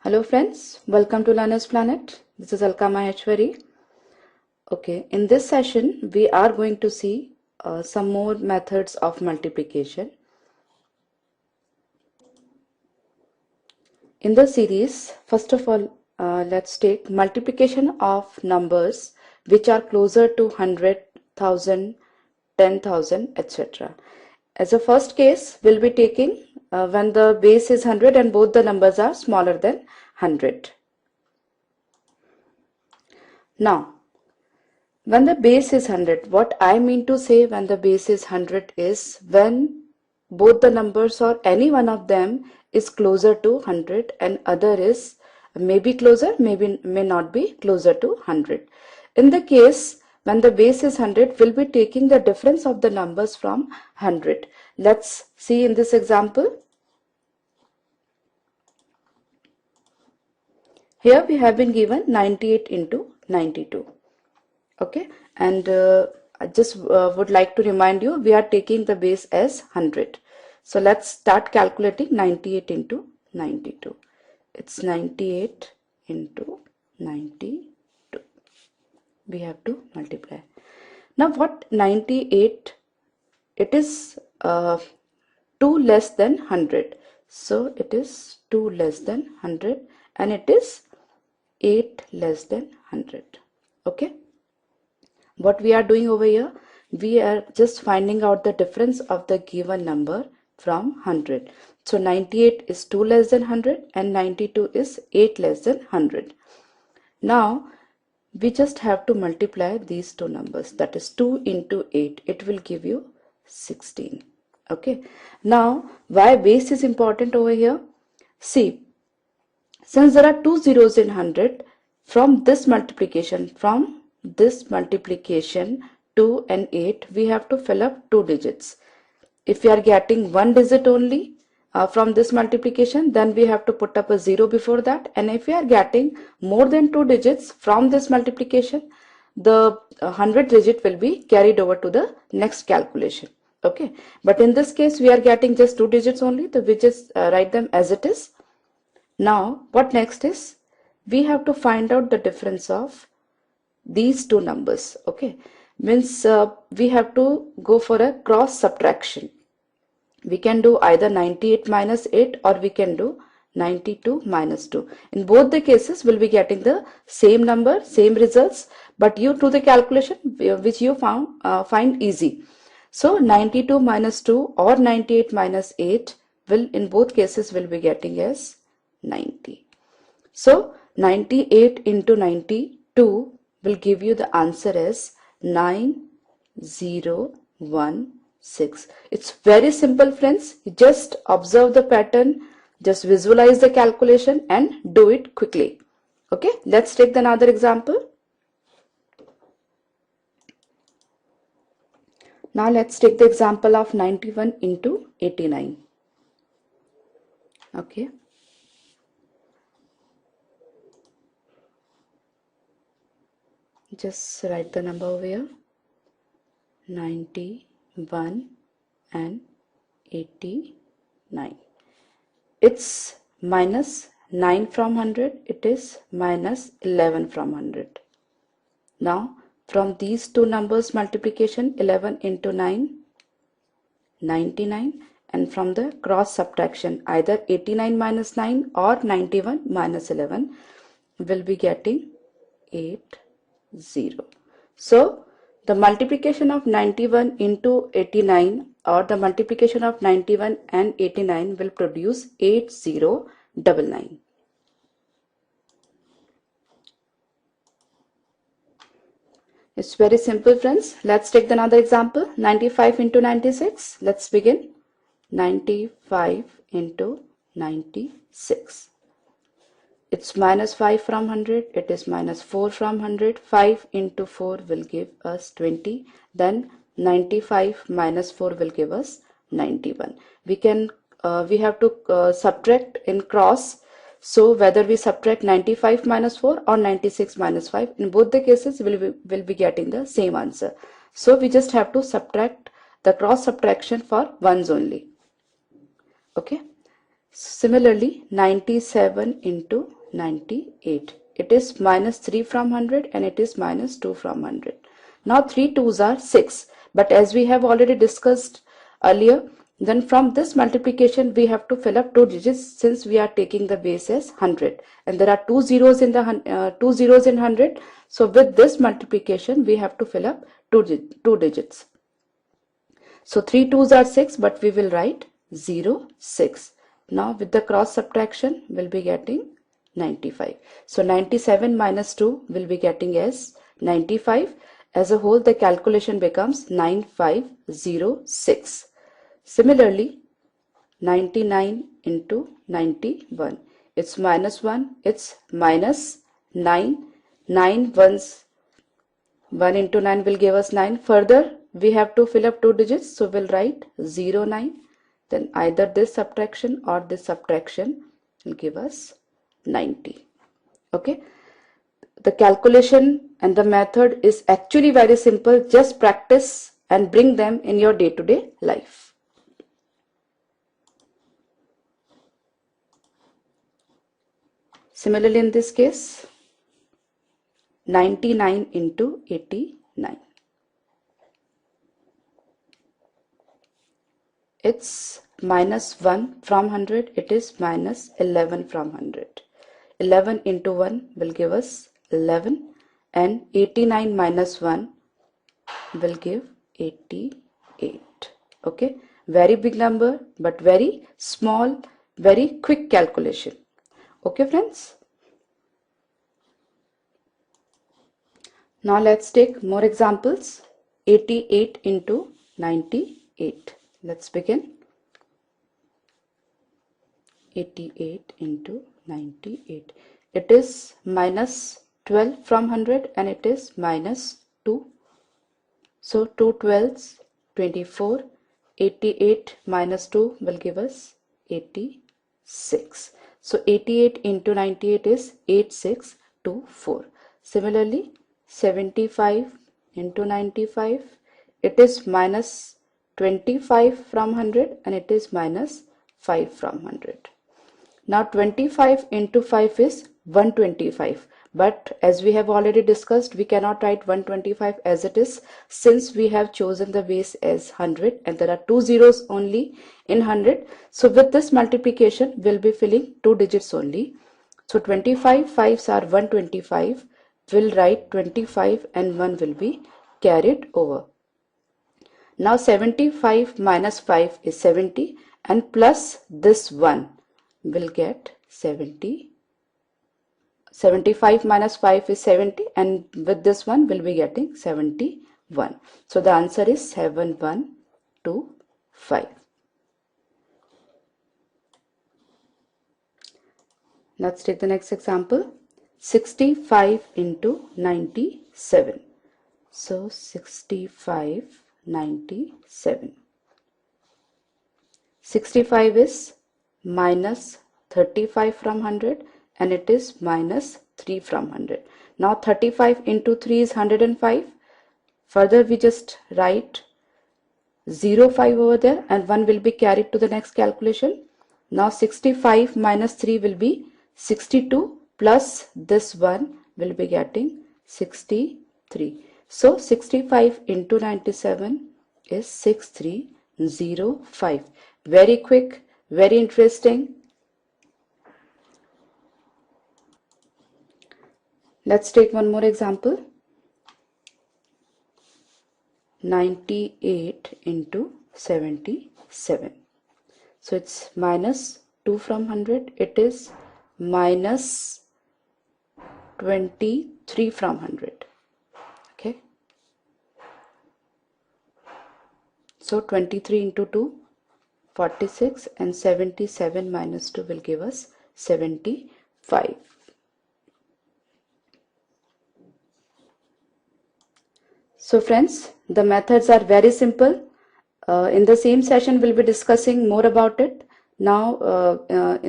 Hello friends, welcome to Learner's Planet. This is Alka Maheshwari. Okay, in this session we are going to see some more methods of multiplication. In the series, first of all, let's take multiplication of numbers which are closer to 100,000, 10,000, etc. As a first case, we'll be taking when the base is 100 and both the numbers are smaller than 100. Now, when the base is 100, what I mean to say when the base is 100 is when both the numbers or any one of them is closer to 100 and other is maybe closer, may not be closer to 100. In the case when the base is 100, we'll be taking the difference of the numbers from 100. Let's see in this example. Here we have been given 98 into 92. Okay, and I just would like to remind you we are taking the base as 100. So let's start calculating 98 into 92. It's 98 into 92. We have to multiply. Now what 98? It is 2 less than 100. So it is 2 less than 100 and it is 8 less than 100. Okay. What we are doing over here, we are just finding out the difference of the given number from 100. So 98 is 2 less than 100 and 92 is 8 less than 100. Now we just have to multiply these two numbers, that is 2 into 8. It will give you 16. Okay. Now why base is important over here? See, since there are two zeros in 100, from this multiplication 2 and 8, we have to fill up two digits. If we are getting one digit only from this multiplication, then we have to put up a 0 before that. And if we are getting more than two digits from this multiplication, the 100 digit will be carried over to the next calculation. Okay, but in this case we are getting just two digits only, so we just write them as it is. Now what next is, we have to find out the difference of these two numbers. Okay, means we have to go for a cross subtraction. We can do either 98 minus 8 or we can do 92 minus 2. In both the cases we'll be getting the same number, same results, but you do the calculation which you find easy. So 92 minus 2 or 98 minus 8 will in both cases will be getting as 90. So 98 into 92 will give you the answer as 9016. It's very simple friends. You just observe the pattern, just visualize the calculation and do it quickly. Okay, let's take another example. Now let's take the example of 91 into 89. Okay. Just write the number over here, 91 and 89. It's minus 9 from 100, it is minus 11 from 100. Now from these two numbers multiplication, 11 into 9, 99, and from the cross subtraction either 89 minus 9 or 91 minus 11 will be getting 80. So the multiplication of 91 into 89 or the multiplication of 91 and 89 will produce 8099. It's very simple friends. Let's take another example, 95 into 96. Let's begin. 95 into 96. It's minus 5 from 100, it is minus 4 from 100. 5 into 4 will give us 20. Then 95 minus 4 will give us 91. We have to subtract in cross. So whether we subtract 95 minus 4 or 96 minus 5, in both the cases we'll be getting the same answer. So we just have to subtract the cross subtraction for ones only. Okay. Similarly, 97 into 98. It is minus 3 from 100 and it is minus 2 from 100. Now 3 2s are 6. But as we have already discussed earlier, then from this multiplication we have to fill up 2 digits since we are taking the base as 100. And there are 2 zeros in the 2 zeros in 100. So with this multiplication we have to fill up 2 digits. So 3 2s are 6, but we will write 0 6. Now with the cross subtraction we'll be getting 95. So 97 minus 2 will be getting as 95. As a whole the calculation becomes 9506. Similarly, 99 into 91. It's minus 1. It's minus 9. 9 ones. 1 into 9 will give us 9. Further, we have to fill up 2 digits. So we'll write 0 9. Then either this subtraction or this subtraction will give us 90. Okay. The calculation and the method is actually very simple. Just practice and bring them in your day-to-day life. Similarly, in this case, 99 into 89. It's minus 1 from 100. It is minus 11 from 100. 11 into 1 will give us 11, and 89 minus 1 will give 88. Okay, very big number but very small, very quick calculation. Okay friends, now let's take more examples. 88 into 98. Let's begin. 88 into 98. It is minus 12 from 100 and it is minus 2. So 2 12s, 24. 88 minus 2 will give us 86. So 88 into 98 is 8624. Similarly, 75 into 95. It is minus 25 from 100 and it is minus 5 from 100. Now 25 into 5 is 125, but as we have already discussed, we cannot write 125 as it is since we have chosen the base as 100 and there are 2 zeros only in 100. So with this multiplication we'll be filling 2 digits only. So 25 5s are 125. We'll write 25 and 1 will be carried over. Now 75 minus 5 is 70 and plus this 1 will get 70. 75 minus 5 is 70 and with this one we'll be getting 71. So the answer is 7125. Let's take the next example. 65 into 97. So 65 97. 65 is minus 35 from 100 and it is minus 3 from 100. Now 35 into 3 is 105. Further we just write 05 over there and 1 will be carried to the next calculation. Now 65 minus 3 will be 62 plus this 1 will be getting 63. So 65 into 97 is 6305. Very quick, very interesting. Let's take one more example. 98 into 77. So it's minus 2 from 100. It is minus 23 from 100. Okay. So 23 into 2, 46, and 77 minus 2 will give us 75. So friends, the methods are very simple. In the same session, we'll be discussing more about it. Now,